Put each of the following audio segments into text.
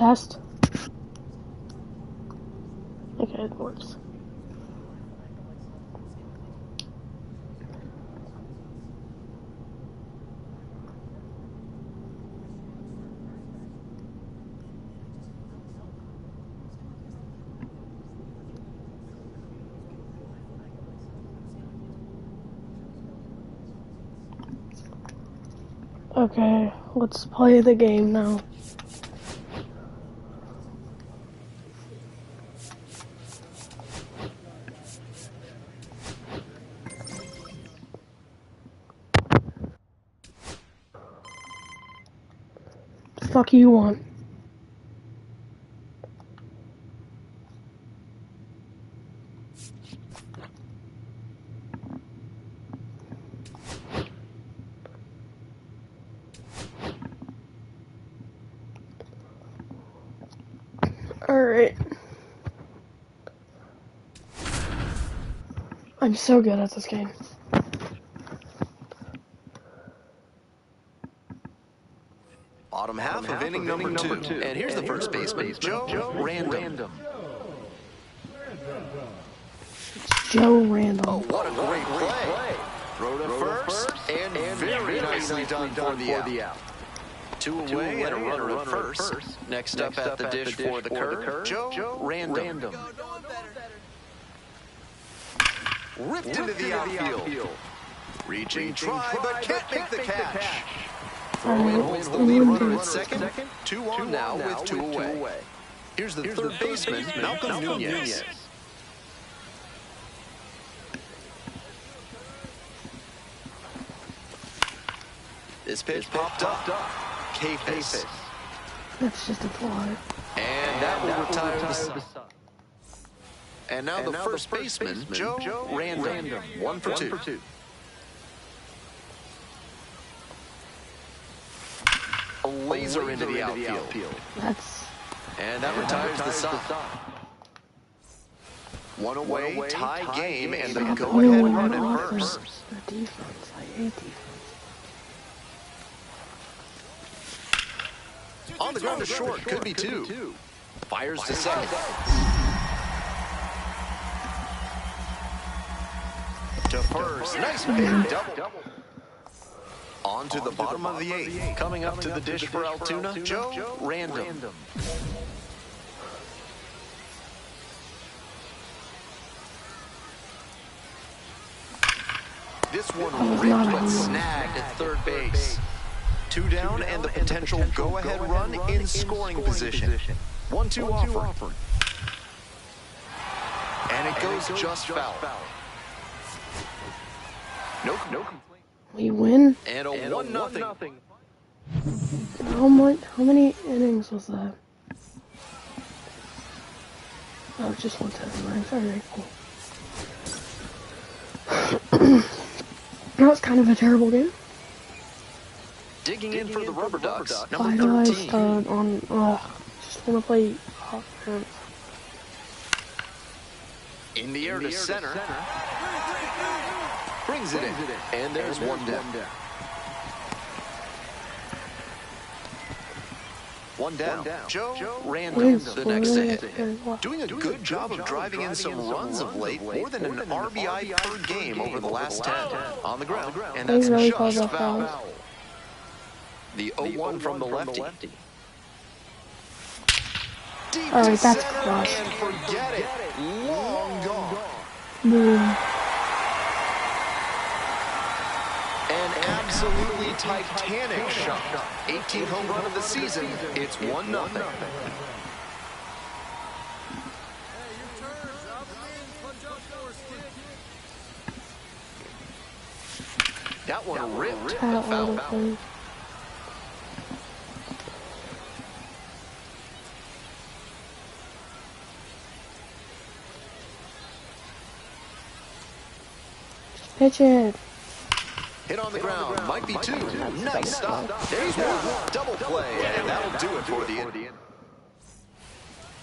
test? Okay, it works. Okay, let's play the game now. The fuck you want? Alright. I'm so good at this game. Bottom half of inning number two. And here's the first baseman, Joe Random. It's Joe Random. Oh, what a great play. Throw to first, and very nicely done for the out. Two away and a runner at first. Next up at the dish for the curve, Joe Random. Ripped into the outfield. Reaching try, but can't make the catch. Throw-in holds the lead runner at second. 2 on now with 2 away. Here's the third baseman, Malcolm Nunez. This pitch popped up. K-face. That's just a fly. And that will retire the side. And now the first baseman, Joe Random. 1 for 2. A laser into the outfield. And that retires the side. 1 away, tie game, and the go-ahead run at first. The defense. I hate defense. On the ground to short, could be 2. Fires to second. To first, nice big double. On to the bottom of the 8th. Coming up to the dish for Altoona, Joe Random. This one ripped but snagged at third base. 2 down and the potential go-ahead run in scoring position. 1-2 offer. And it goes just foul. No complaint. We win? And a 1-0. How many innings was that? Oh, just 1 Alright, cool. That was kind of a terrible game. Digging in for the Rubber Ducks, number I 13. just want to play offense. In the air to center. Brings it in. And there's 1 down. 1 down. Joe Random, the next hit. Doing a good job of driving in some runs of late, more than an RBI per game over the last 10. On the ground, and that's just foul. The 0-1 from the lefty. Alright, that's crushed. And forget it. Long gone. Boom. An absolutely titanic shot. 18th home run of the season. It's 1-0. That one ripped and foul. Pitch it. Hit on the ground, might be 2. Nice stop. There's 1. Double play, and that'll do it for the inning.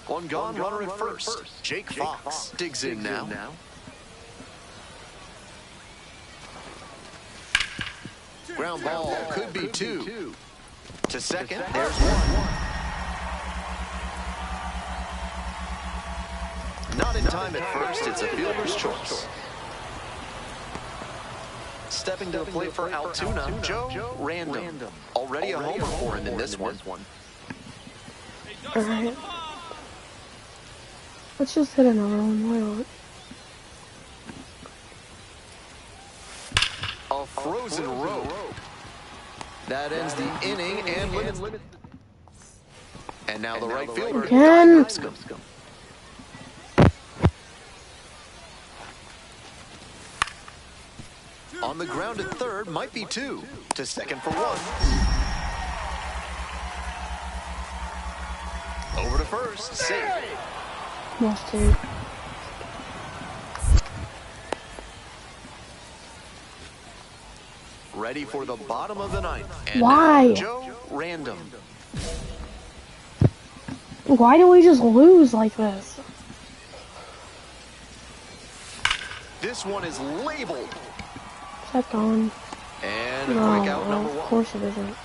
1 gone, runner at first. Jake Fox digs in now. Ground ball, could be 2. To second, there's 1. not in time at first. It's a fielder's choice. Stepping to the plate for Altoona, Joe Random. Already a homer for him in this one. All right. Let's just hit another one. Why not? A frozen rope. That ends the inning and limits. And now the right fielder. Again. On the ground at third, might be two. To second for one. Over to first, safe. Lost two. Ready for the bottom of the ninth. And why? Now Joe Random. Why do we just lose like this? This one is labeled. Is that gone? And a No, breakout number of one. course it isn't.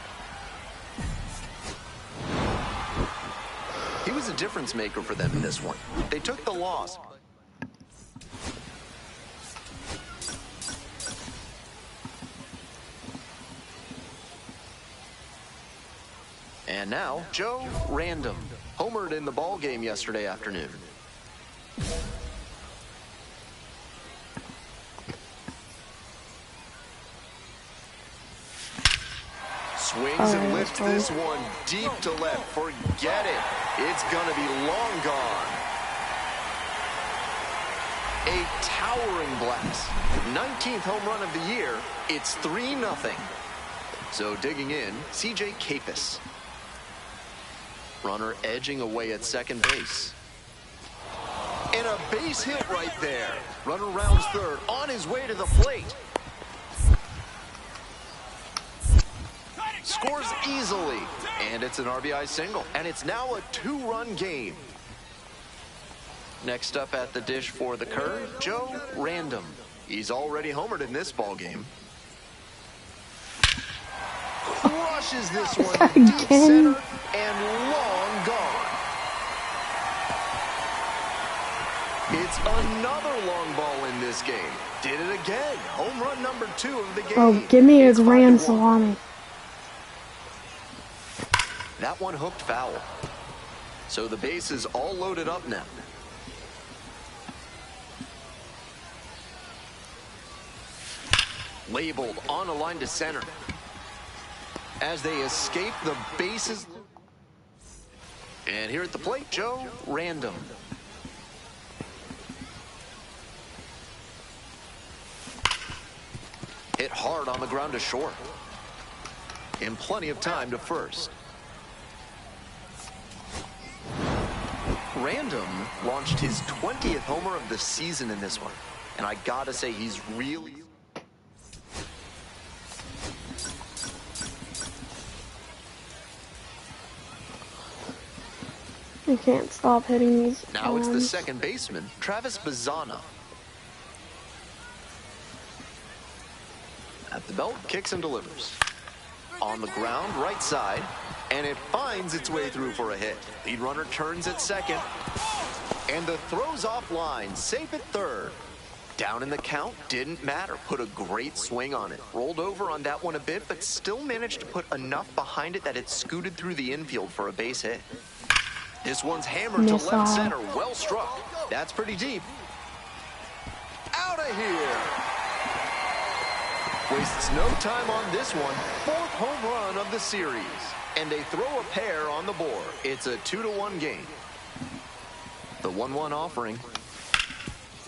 He was a difference maker for them in this one. They took the loss. And now, Joe Random. Homered in the ball game yesterday afternoon. Swings and lifts this one deep to left. Forget it. It's going to be long gone. A towering blast. 19th home run of the year. It's 3-0. So digging in, C.J. Capus. Runner edging away at second base. And a base hit right there. Runner rounds third, on his way to the plate. Scores easily, and it's an RBI single. And it's now a 2-run game. Next up at the dish for the curve, Joe Random. He's already homered in this ball game. Crushes this one deep center and long gone. It's another long ball in this game. Did it again. Home run number 2 of the game. Oh, give me a grand salami. That one hooked foul. So the base is all loaded up now. Labeled on a line to center. As they escape the bases. And here at the plate, Joe Random. Hit hard on the ground to short. And plenty of time to first. Random launched his 20th homer of the season in this one. And I gotta say, he's really... I can't stop hitting these. Now it's the second baseman, Travis Bazzana. At the belt, kicks and delivers. On the ground, right side, and it finds its way through for a hit. Lead runner turns at second, and the throw's offline, safe at third. Down in the count, didn't matter. Put a great swing on it. Rolled over on that one a bit, but still managed to put enough behind it that it scooted through the infield for a base hit. This one's hammered to left center. Well struck. That's pretty deep. Out of here. Wastes no time on this one. 4th home run of the series. And they throw a pair on the board. It's a 2-1 game. The 1-1 offering.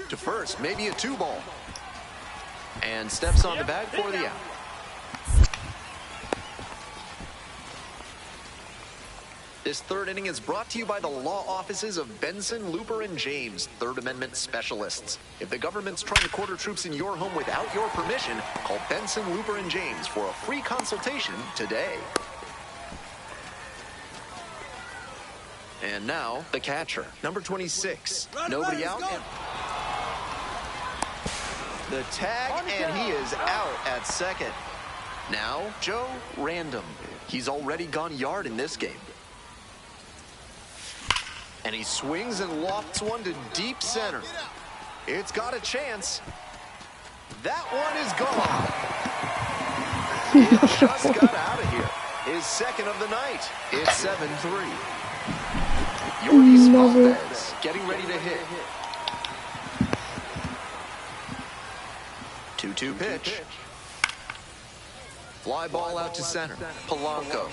To first, maybe a 2-ball. And steps on the bag for the out. This third inning is brought to you by the law offices of Benson, Looper, and James, Third Amendment specialists. If the government's trying to quarter troops in your home without your permission, call Benson, Looper, and James for a free consultation today. And now, the catcher, number 26. Nobody out. The tag, and he is out at second. Now, Joe Random. He's already gone yard in this game. And he swings and lofts one to deep center. It's got a chance. That one is gone. It just got out of here. His second of the night. It's 7-3. Yordi's Valdez getting ready to hit. 2-2 pitch. Fly ball out to center. Polanco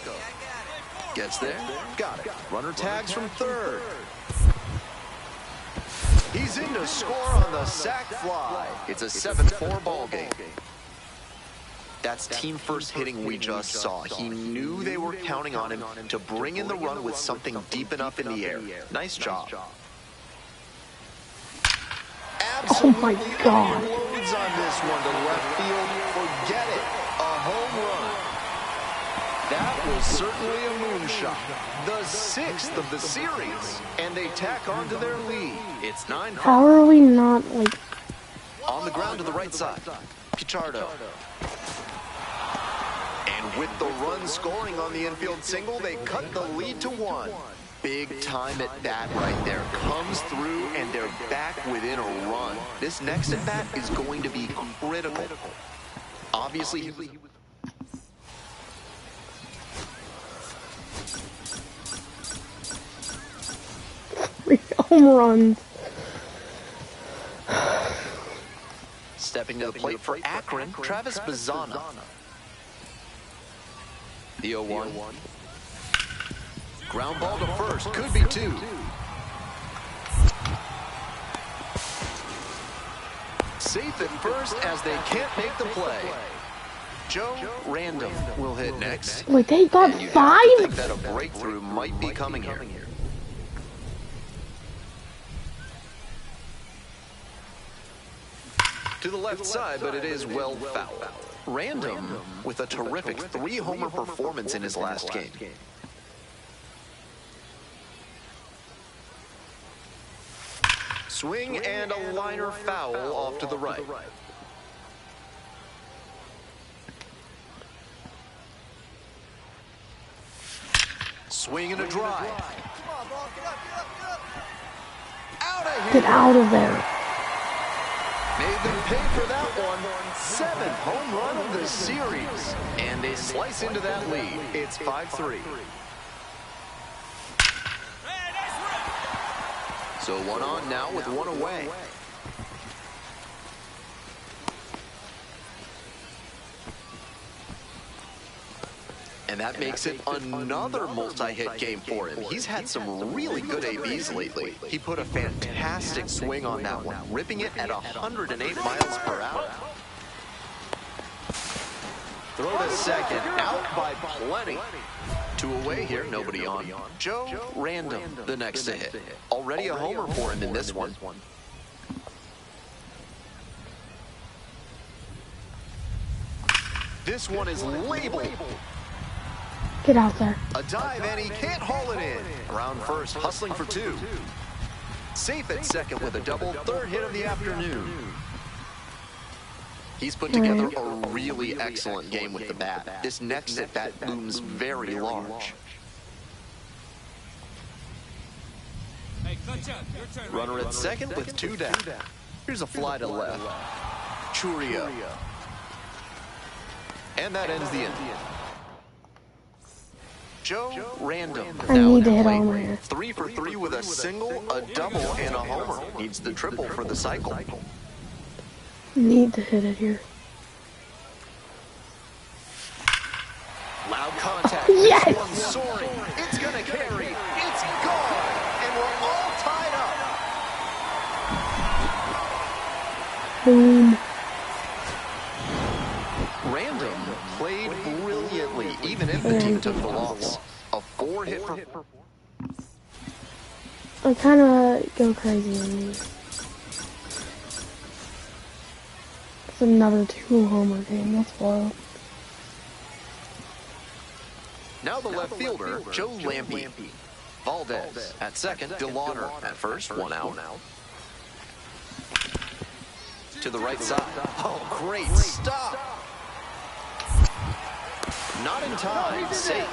gets there. Got it. Runner tags from third. He's in to score on the sac fly. It's a 7-4 ball game. That's team first hitting we just saw. He knew they were counting on him to bring in the run with something deep enough in the air. Nice job. Oh my God. Loads on this one to left field. Forget it. A home run. That was certainly a moonshot. The 6th of the series. And they tack on to their lead. It's 9-5. How are we not, like... On the ground to the right side. Pichardo. And with the run scoring on the infield single, they cut the lead to 1. Big time at bat right there. Comes through and they're back within a run. This next at bat is going to be critical. Obviously, he was... home runs. Stepping to the plate for Akron, Travis Bazzana. The 0-1. Ground ball to first. Could be 2. Safe at first as they can't make the play. Joe Random will hit next. Wait, they got 5? I think that a breakthrough might be coming here. To the left side, but it is well fouled. Random with a terrific 3-homer performance in his last game. Swing and a liner foul off to the right. Swing and a drive. Out of here. Get out of there. Made them pay for that one. 7th home run of the series. And they slice into that lead. It's 5-3. So 1 on now with 1 away. And that makes it another multi-hit game for him. He's had some really good ABs lately. He put a fantastic swing on that one, ripping it at 108 miles per hour. Throw to second, out by plenty. 2 away here, nobody on. Joe Random, the next to hit. Already a homer for him in this one. This one is labeled. Get out there. A dive, and he can't haul it in. Around first, hustling for 2. Safe at second with a double, 3rd hit of the afternoon. He's put together a really excellent game with the bat. This next at bat looms very large. Runner at second with 2 down. Here's a fly to left. Churio. And that ends the inning. Joe Random. I need to hit all my 3 for 3 with a single, a double, and a homer. Needs the triple for the cycle. Need to hit it here. Loud contact. Yes! This one's soaring. It's gonna carry. It's gone. And we're all tied up. Boom. Random played brilliantly, even if the team took the loss. A 4-hit performance. I kind of go crazy on these. It's another 2-homer game. That's wild. Now the left fielder, Joe Lampe. Valdez at second, DeLauder at first, 1 out. To the right side. Oh, great stop. Not in time. Safe.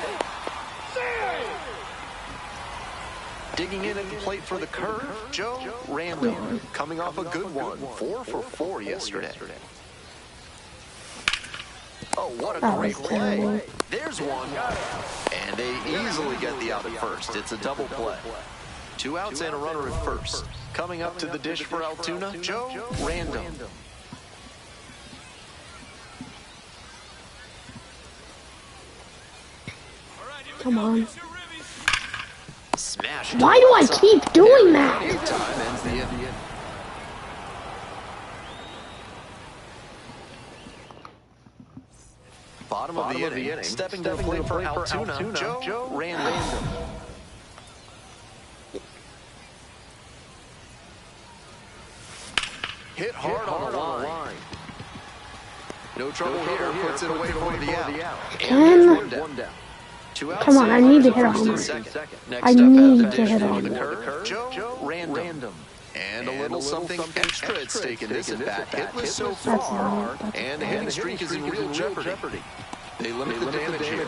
Digging in at the plate for the curve, Joe Random. Coming off a good one. 4 for 4 yesterday. Oh, what a great play. There's one. And they easily get the out at first. It's a double play. 2 outs and a runner at first. Coming up to the dish for Altoona, Joe Random. Come on. Smash. Why do I keep doing that? Time ends the inning. Bottom of the inning. Stepping to the plate for Altoona, Joe Random. Hit hard on the line. No trouble here. Puts it away for the out. And one down. 2 outs. Come on, I need to hit a homer. I need to hit a homer. Joe Random. And a little something extra at stake in this at-bat. Hitless so far, and the hitting streak is in real jeopardy. They limit the damage here.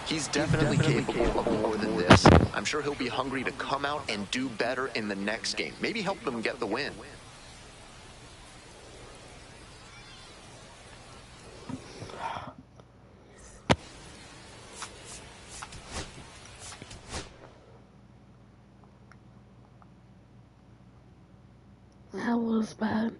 He's definitely capable of more than this. I'm sure he'll be hungry to come out and do better in the next game. Maybe help them get the win. That was bad.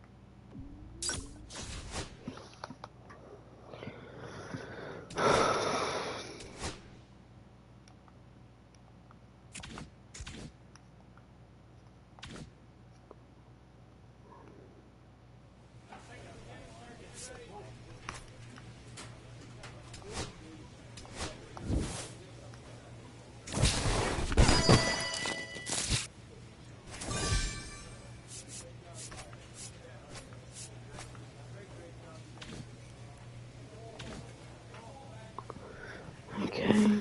Okay.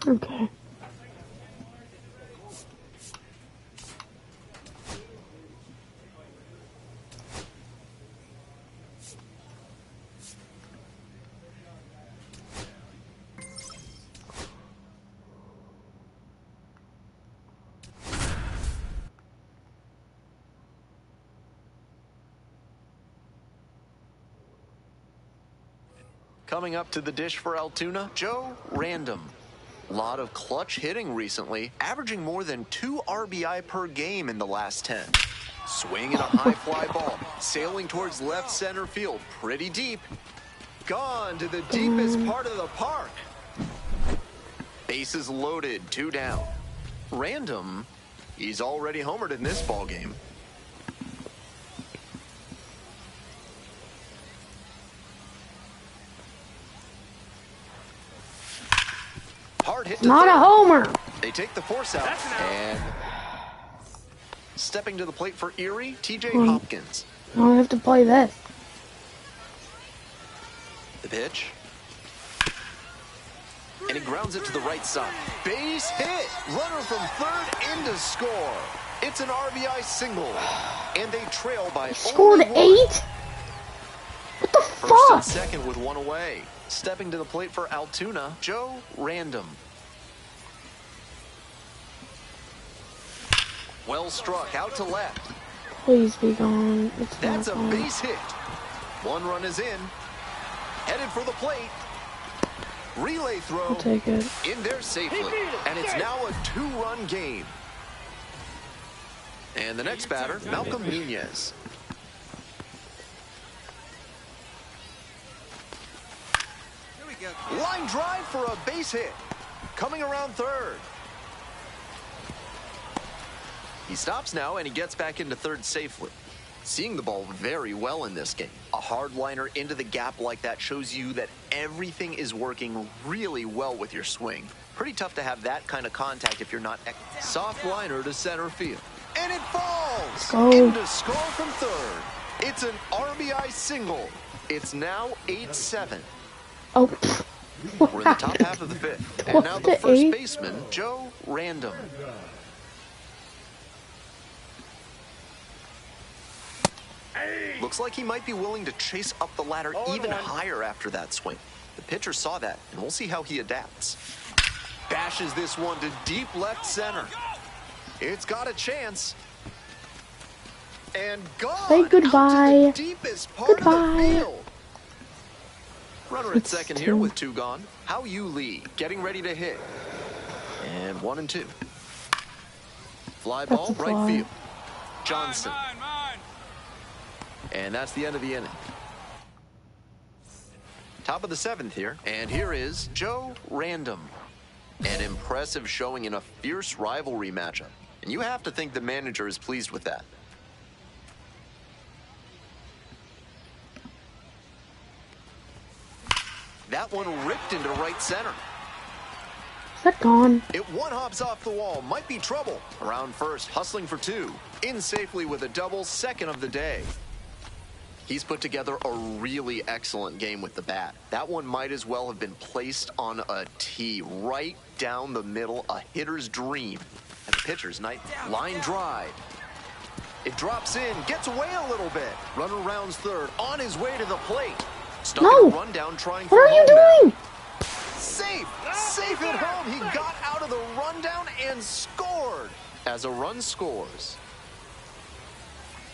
Okay. Coming up to the dish for Altoona, Joe Random. Lot of clutch hitting recently, averaging more than 2 RBI per game in the last 10. Swinging a high fly ball, sailing towards left center field, pretty deep. Gone to the deepest part of the park. Bases loaded, 2 down. Random, he's already homered in this ball game. Hard hit. Not a homer. They take the force out. And stepping to the plate for Erie, TJ Hopkins. I don't have to play this. The pitch. And he grounds it to the right side. Base hit. Runner from third in to score. It's an RBI single. And they trail by Scored only 8? one. What the First fuck? and second with 1 away. Stepping to the plate for Altoona, Joe Random. Well struck out to left. Please be gone. It's That's not a gone. base hit. One run is in. Headed for the plate. Relay throw. I'll take it. In there safely. And it's now a 2-run game. And the next batter, Malcolm Nunez. Line drive for a base hit. Coming around third. He stops now and he gets back into third safely. Seeing the ball very well in this game. A hard liner into the gap like that shows you that everything is working really well with your swing. Pretty tough to have that kind of contact if you're not. Soft liner to center field. And it falls into score from third. It's an RBI single. It's now 8-7. Oh. We're in the top half of the fifth. And now the first baseman, Joe Random. Looks like he might be willing to chase up the ladder even higher after that swing. The pitcher saw that, and we'll see how he adapts. Bashes this one to deep left center. It's got a chance. And gone. Say goodbye. Out to the deepest part of the field. Runner at second here with 2 gone. How you lead. Getting ready to hit. And 1 and 2. Fly ball, right field. Johnson. And that's the end of the inning. Top of the 7th here. And here is Joe Random. An impressive showing in a fierce rivalry matchup. And you have to think the manager is pleased with that. That one ripped into right center. Is that gone? It one hops off the wall. Might be trouble. Around first, hustling for 2. In safely with a double, second of the day. He's put together a really excellent game with the bat. That one might as well have been placed on a tee right down the middle, a hitter's dream. And the pitcher's night. Line drive. It drops in, gets away a little bit. Runner rounds third, on his way to the plate. Stuck in a rundown trying for what are you doing? Safe! Safe at home! He got out of the rundown and scored! As a run scores.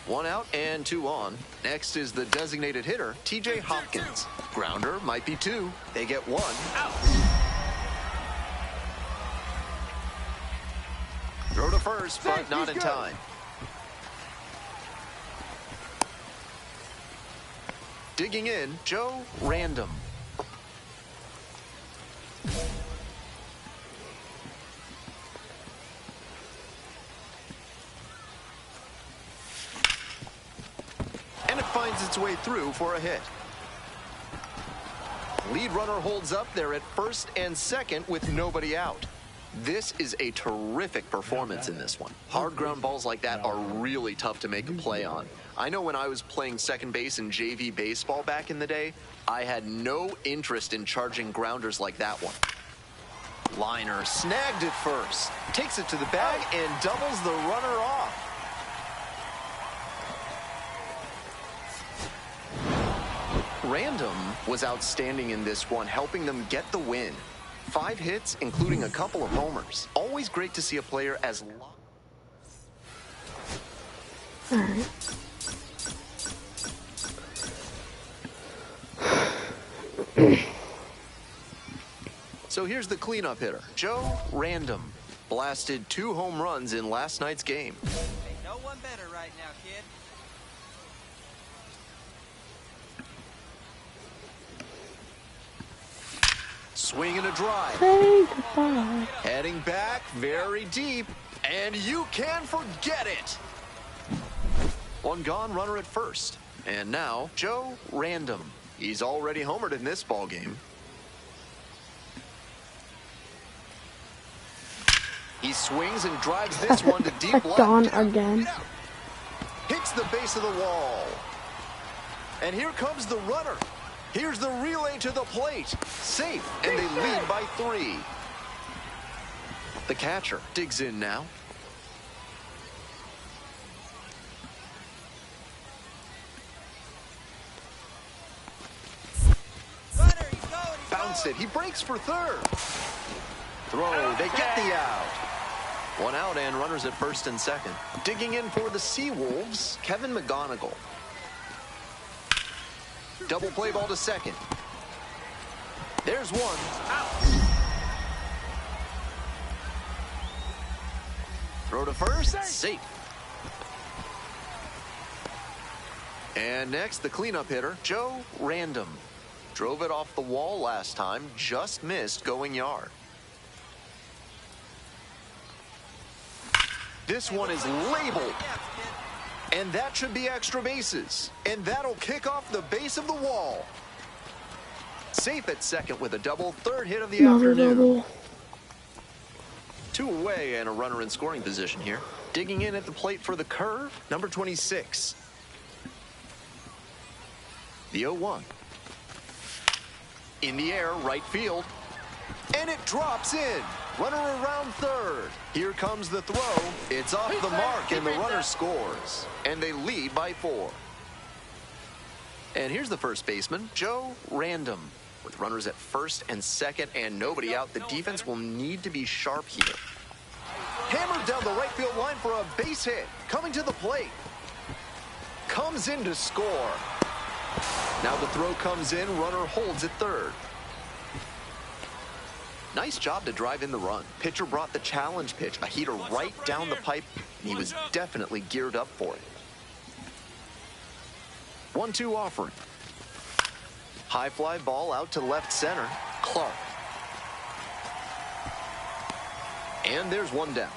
1 out and 2 on. Next is the designated hitter, TJ Hopkins. Grounder might be 2. They get 1. Out. Throw to first, but not in time. Digging in, Joe Random. And it finds its way through for a hit. Lead runner holds up there at first and second with nobody out. This is a terrific performance in this one. Hard ground balls like that are really tough to make a play on. I know when I was playing second base in JV baseball back in the day, I had no interest in charging grounders like that one. Liner snagged it first, takes it to the bag and doubles the runner off. Random was outstanding in this one, helping them get the win. 5 hits, including a couple of homers. Always great to see a player as long. All right. So here's the cleanup hitter, Joe Random. Blasted 2 home runs in last night's game. Ain't no one better right now, kid. Swing and a drive. Say goodbye. Heading back very deep, and you can forget it. 1 gone, runner at first. And now, Joe Random. He's already homered in this ball game. He swings and drives this one to deep left. Gone again. Hits the base of the wall. And here comes the runner. Here's the relay to the plate. Safe, and they lead by 3. The catcher digs in now. Bounce it. He breaks for third. Throw. They get the out. One out and runners at first and second. Digging in for the Seawolves, Kevin McGonigal. Double play ball to second. There's one. Throw to first, safe. And next, the cleanup hitter, Joe Random. Drove it off the wall last time, just missed going yard. This one is labeled. And that should be extra bases. And that'll kick off the base of the wall. Safe at second with a double, third hit of the afternoon. Double. 2 away and a runner in scoring position here. Digging in at the plate for the curve, number 26. The 0-1. In the air, right field. And it drops in. Runner around third. Here comes the throw. It's off the mark and the runner scores. And they lead by 4. And here's the first baseman, Joe Random. With runners at first and second and nobody out, the defense will need to be sharp here. Hammered down the right field line for a base hit. Coming to the plate. Comes in to score. Now the throw comes in, runner holds at third. Nice job to drive in the run. Pitcher brought the challenge pitch, a heater right down the pipe, and he was definitely geared up for it. 1-2 offering. High fly ball out to left center, Clark. And there's one down.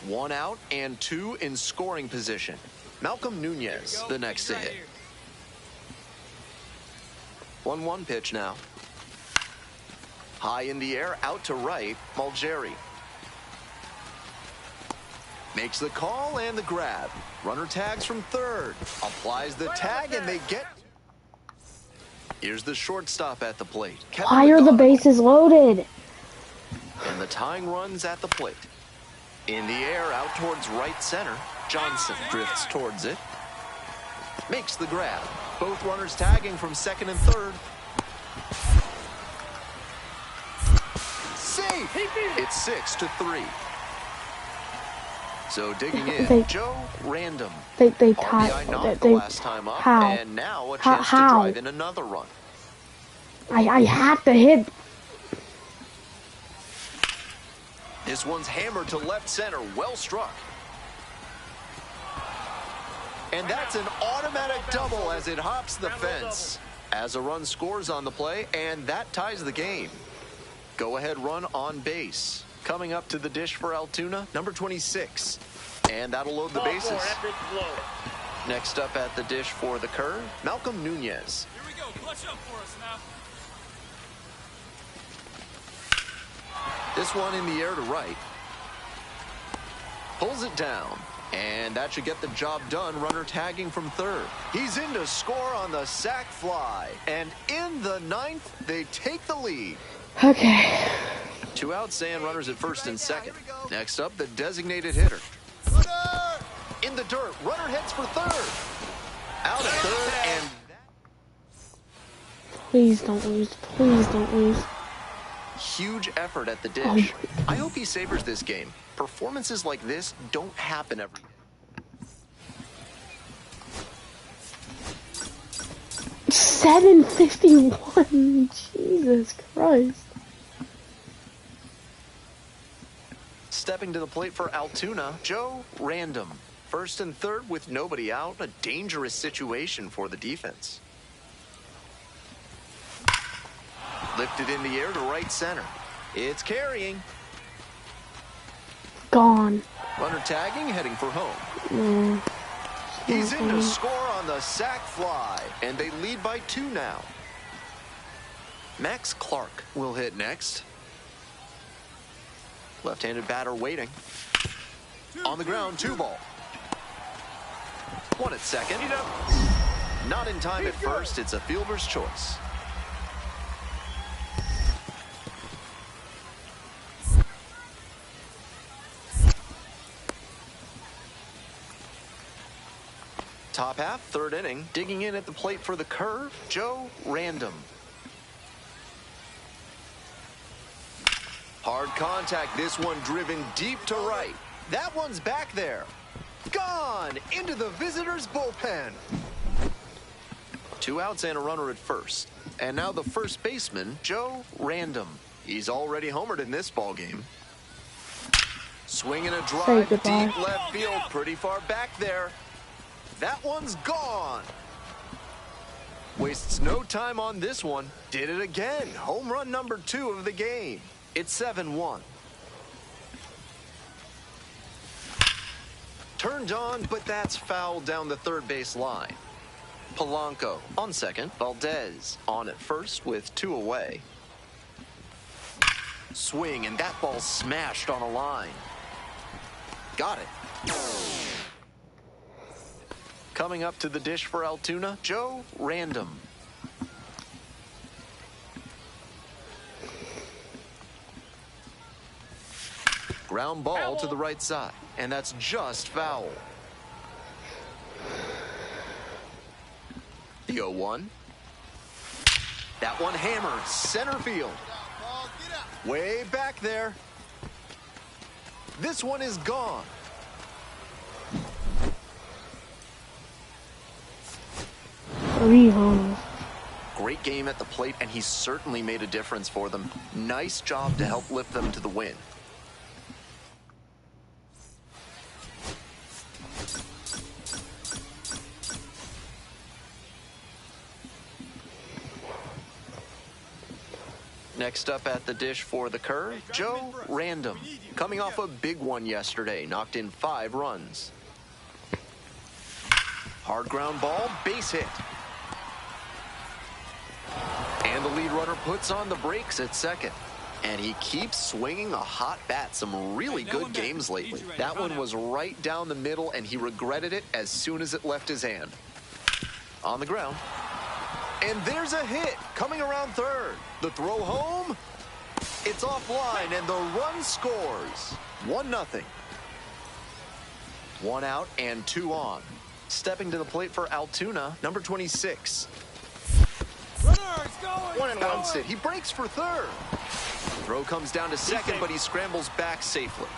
One out and 2 in scoring position. Malcolm Nunez, the next to hit. 1-1 pitch now. High in the air, out to right, Mulgeri. Makes the call and the grab. Runner tags from third. Applies the tag and they get... Here's the shortstop at the plate. Why are the bases loaded? And the tying runs at the plate. In the air, out towards right center. Johnson drifts towards it. Makes the grab. Both runners tagging from second and third. Safe! It's 6-3. So digging in, Joe Random. They RBI knocked the last time up, how? and now a chance to drive in another run. I have to hit. This one's hammered to left center, well struck. And that's an automatic double as it hops the fence. As a run scores on the play, and that ties the game. Go-ahead run on base. Coming up to the dish for Altoona, number 26. And that'll load the bases. Next up at the dish for the curve, Malcolm Nunez. Here we go. Clutch up for us now. This one in the air to right. Pulls it down. And that should get the job done. Runner tagging from third. He's in to score on the sac fly. And in the 9th, they take the lead. Okay. 2 outs and runners at first and second. Next up, the designated hitter. In the dirt, runner heads for third. Out at third, and Please don't lose. Please don't lose. huge effort at the dish. I hope he savors this game. Performances like this don't happen every day. 751. Jesus Christ. Stepping to the plate for Altoona, Joe Random. First and third with nobody out. A dangerous situation for the defense. Lifted in the air to right center. It's carrying. Gone. Runner tagging, heading for home. He's in to score on the sac fly, and they lead by 2 now. Max Clark will hit next. Left-handed batter waiting. On the ground, 2 ball. 1 at second. Not in time at first. It's a fielder's choice. Top half, 3rd inning. Digging in at the plate for the curve, Joe Random. Hard contact, this one driven deep to right. That one's back there. Gone into the visitors' bullpen. 2 outs and a runner at first. And now the first baseman, Joe Random. He's already homered in this ball game. Swinging a drive, deep left field, pretty far back there. That one's gone. Wastes no time on this one. Did it again. Home run number 2 of the game. It's 7-1. Turned on, but that's fouled down the third base line. Polanco on second. Valdez on at first with 2 away. Swing, and that ball smashed on a line. Got it. Coming up to the dish for Altoona, Joe Random. Ground ball to the right side, and that's just foul. The 0-1. That one hammered center field. Way back there. This one is gone. Great game at the plate, and he certainly made a difference for them. Nice job to help lift them to the win. Next up at the dish for the curve, Joe Random. Coming off a big one yesterday, knocked in 5 runs. Hard ground ball, base hit. And the lead runner puts on the brakes at second. And he keeps swinging a hot bat. Some really good games lately. That one was right down the middle, and he regretted it as soon as it left his hand. On the ground. And there's a hit coming around third. The throw home. It's offline, and the run scores. 1-0. 1 out and 2 on. Stepping to the plate for Altoona, number 26. Bounce it. He breaks for third. Throw comes down to second, but he scrambles back safely.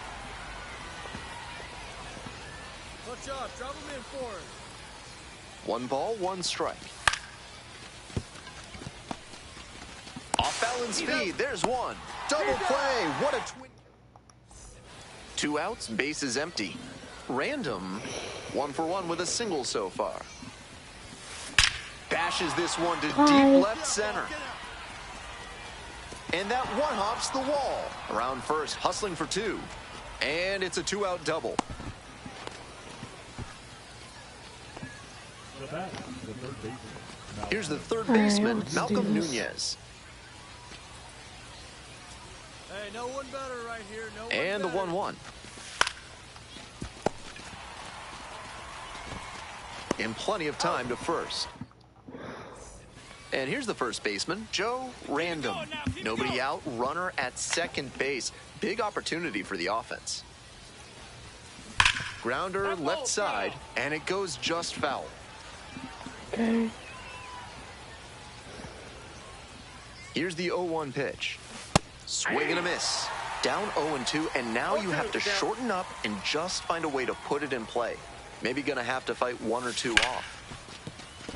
Touch up. Drop him in forward. 1 ball, 1 strike. Off balance speed. There's one. Double play. What a twin. 2 outs, bases empty. Random, 1 for 1 with a single so far. Bashes this one to deep left center. And that one hops the wall. Around first, hustling for 2. And it's a 2-out double. Here's the third baseman, Malcolm Nunez. Hey, no one better right here. No one and the better. 1-1. And plenty of time to first. And here's the first baseman, Joe Random. Nobody out, runner at second base. Big opportunity for the offense. Grounder left side, and it goes just foul. Okay. Here's the 0-1 pitch. Swing and a miss. Down 0-2, and now you have to shorten up and just find a way to put it in play. Maybe gonna have to fight 1 or 2 off.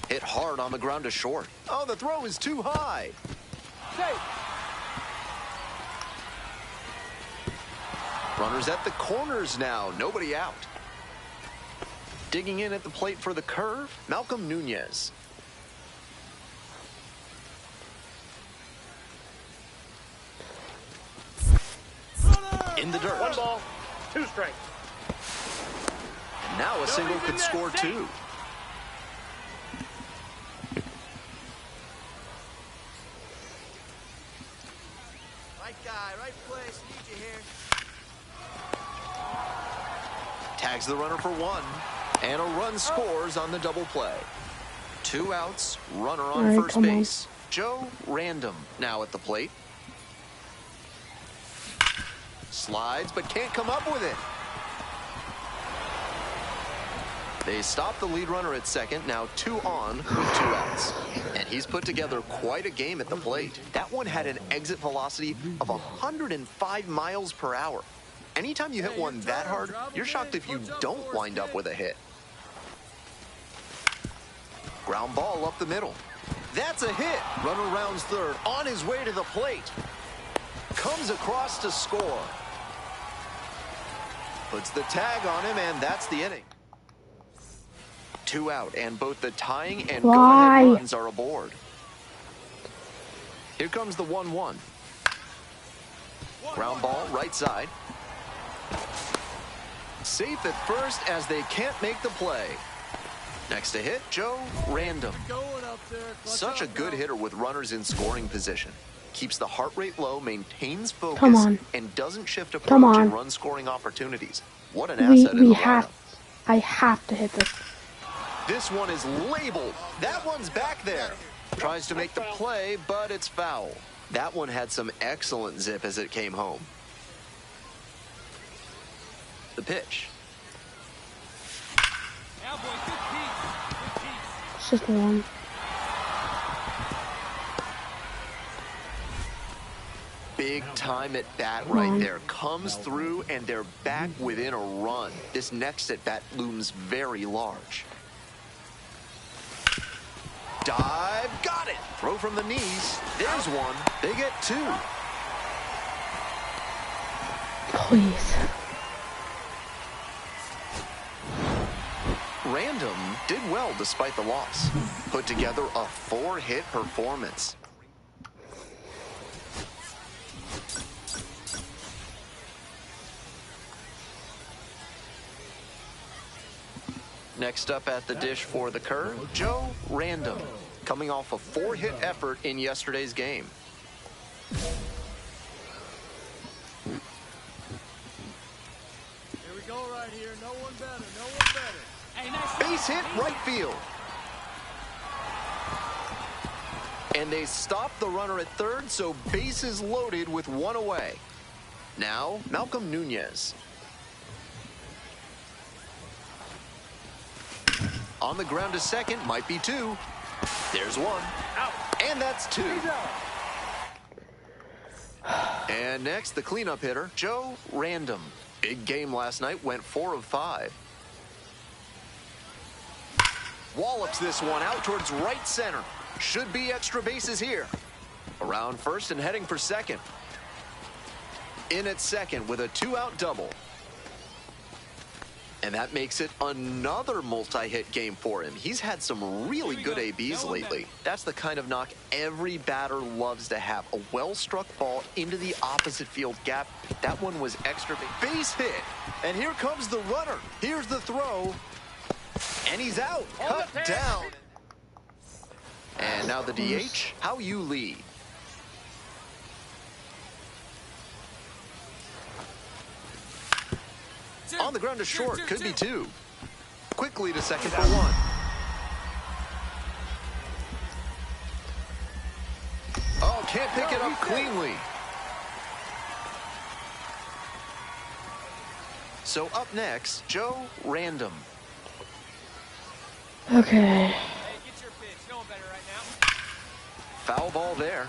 Hit hard on the ground to short. Oh, the throw is too high. Runners at the corners now. Nobody out. Digging in at the plate for the curve, Malcolm Nunez. In the dirt. 1 ball, 2 strikes. And now a single could score 2. Right guy, right place. Need you here. Tags the runner for 1. And a run scores on the double play. 2 outs, runner on first base. Joe Random now at the plate. Slides, but can't come up with it. They stop the lead runner at second, now 2 on with 2 outs. And he's put together quite a game at the plate. That one had an exit velocity of 105 miles per hour. Anytime you hit one that hard, you're shocked if you don't wind up with a hit. Ground ball up the middle. That's a hit. Runner rounds third, on his way to the plate. Comes across to score. Puts the tag on him, and that's the inning. 2 out, and both the tying and go-ahead runs are aboard. Here comes the 1-1. Ground ball, right side. Safe at first as they can't make the play. Next to hit, Joe Random. Such a good hitter with runners in scoring position. Keeps the heart rate low, maintains focus, and doesn't shift approach in run scoring opportunities. What an asset in the lineup. I have to hit this. This one is labeled. That one's back there. Tries to make the play, but it's foul. That one had some excellent zip as it came home. The pitch. It's just one. Big time at bat right there. Comes through, and they're back within a run. This next at bat looms very large. Dive, got it. Throw from the knees. There's one. They get 2. Please. Random did well despite the loss. Put together a 4-hit performance. Next up at the dish for the curve, Joe Random, coming off a 4-hit effort in yesterday's game. Here we go right here. No one better. No one better. Hey, nice base hit right field. And they stop the runner at third, so bases loaded with 1 away. Now, Malcolm Nunez. On the ground to second, might be 2. There's 1. Out. And that's 2. And next, the cleanup hitter, Joe Random. Big game last night, went 4 of 5. Wallops this one out towards right center. Should be extra bases here. Around first and heading for second. In at second with a 2-out double. And that makes it another multi-hit game for him. He's had some really good ABs lately. That's the kind of knock every batter loves to have. A well-struck ball into the opposite field gap. That one was extra base hit. And here comes the runner. Here's the throw. And he's out. Cut down. And now the DH. How you lead. On the ground to short, could be 2. Quickly to second for 1. Oh, can't pick it up cleanly. So up next, Joe Random. Okay. Hey, get your pitch. No one better right now. Foul ball there.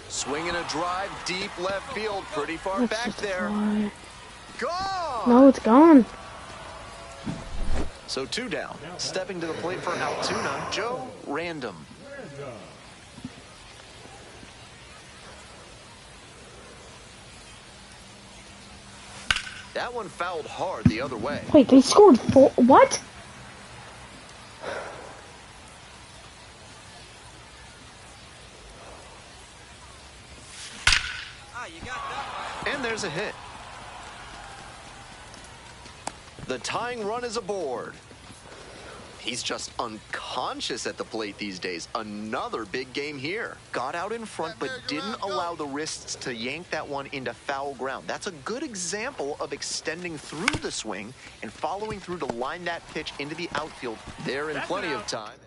Swinging a drive deep left field, pretty far That's back just there. Gone! No, it's gone. So 2 down. Stepping to the plate for Altoona, Joe Random. That one fouled hard the other way. Wait, they scored 4. What? You got that right. And there's a hit. The tying run is aboard. He's just unconscious at the plate these days. Another big game here. Got out in front, but didn't allow the wrists to yank that one into foul ground. That's a good example of extending through the swing and following through to line that pitch into the outfield. They're in plenty of time.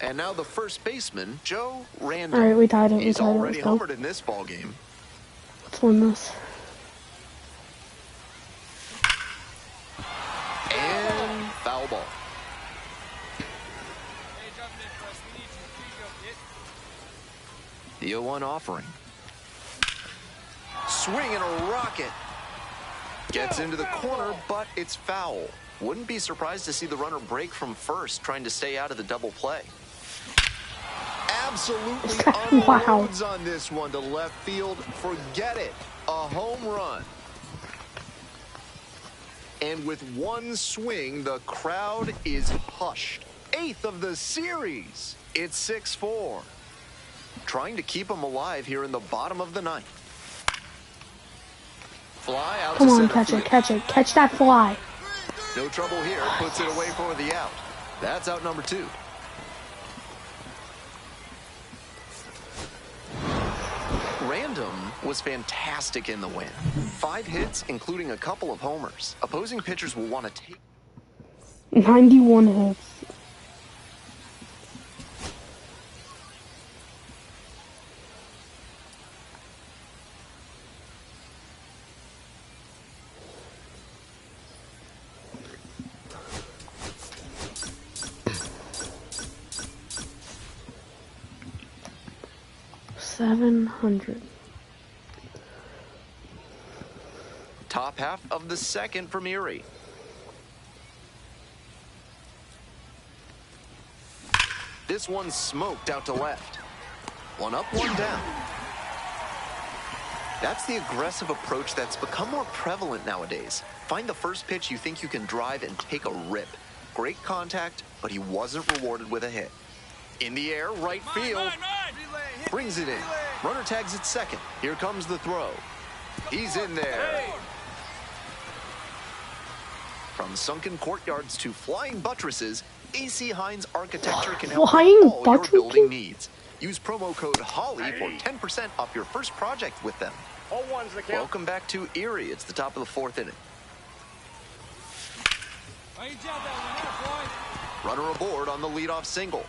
And now the first baseman, Joe Random. All right, we tied it. He's already homered in this ball game. Let's win this. And foul ball. The 0-1 offering. Swing and a rocket. Gets into the corner, but it's foul. Wouldn't be surprised to see the runner break from first, trying to stay out of the double play. Absolutely unloads on this one to left field. Forget it. A home run. And with one swing, the crowd is hushed. 8th of the series. It's 6-4. Trying to keep them alive here in the bottom of the 9th. Fly out. Come on, catch it, catch it. Catch that fly. No trouble here. Puts it away for the out. That's out number 2. Random was fantastic in the win. 5 hits, including a couple of homers. Opposing pitchers will want to take 91 hits. $700. Top half of the 2nd from Erie. This one smoked out to left. 1 up, 1 down. That's the aggressive approach that's become more prevalent nowadays. Find the first pitch you think you can drive and take a rip. Great contact, but he wasn't rewarded with a hit. In the air, right field. Brings it in. Runner tags at second. Here comes the throw. He's in there. From sunken courtyards to flying buttresses, AC Hines Architecture can help with all your building needs. Use promo code HOLLY for 10% off your first project with them. Welcome back to Erie. It's the top of the 4th inning. Runner aboard on the leadoff single.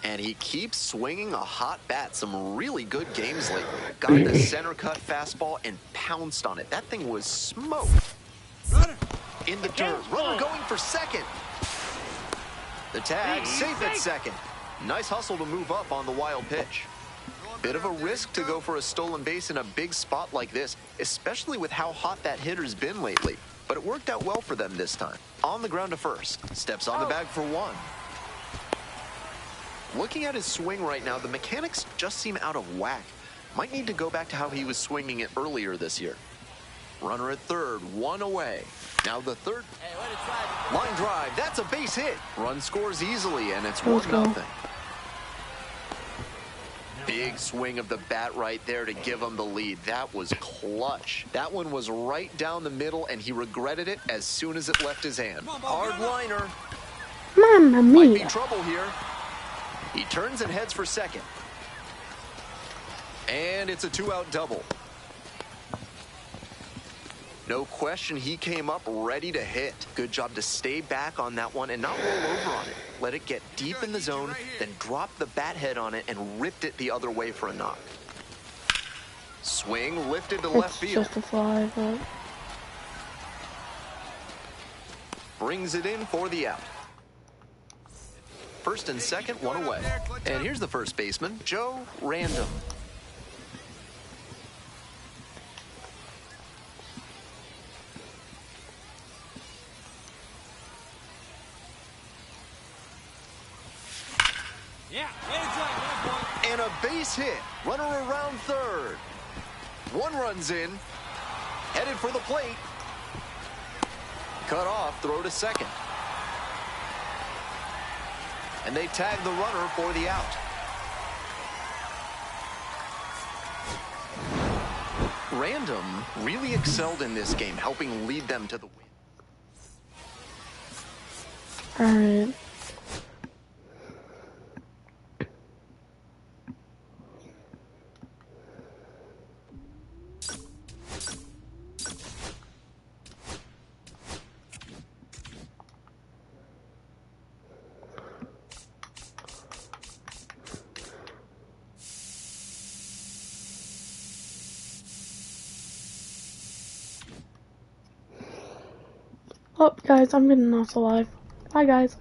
And he keeps swinging a hot bat. Some really good games lately. Got the center cut fastball and pounced on it. That thing was smoked. In the dirt. Runner going for second. The tag safe at second. Nice hustle to move up on the wild pitch. Bit of a risk to go for a stolen base in a big spot like this, especially with how hot that hitter's been lately. But it worked out well for them this time. On the ground to first. Steps on the bag for 1. Looking at his swing right now, the mechanics just seem out of whack. Might need to go back to how he was swinging it earlier this year. Runner at third, 1 away. Now the third. Line drive, that's a base hit. Run scores easily, and it's 1-0. Big swing of the bat right there to give him the lead. That was clutch. That one was right down the middle, and he regretted it as soon as it left his hand. Hard liner. Mamma Might be mia. trouble here. He turns and heads for second. And it's a 2-out double. No question, he came up ready to hit. Good job to stay back on that one and not roll over on it. Let it get deep in the zone, then drop the bat head on it and ripped it the other way for a knock. Swing lifted to left field. Just a fly, but Brings it in for the out. First and second, 1 away. And here's the first baseman, Joe Random. And a base hit. Runner around third. 1 runs in. Headed for the plate. Cut off, throw to second. And they tag the runner for the out. Random really excelled in this game, helping lead them to the win. alright. Oh, guys, I'm getting off the live. Bye, guys.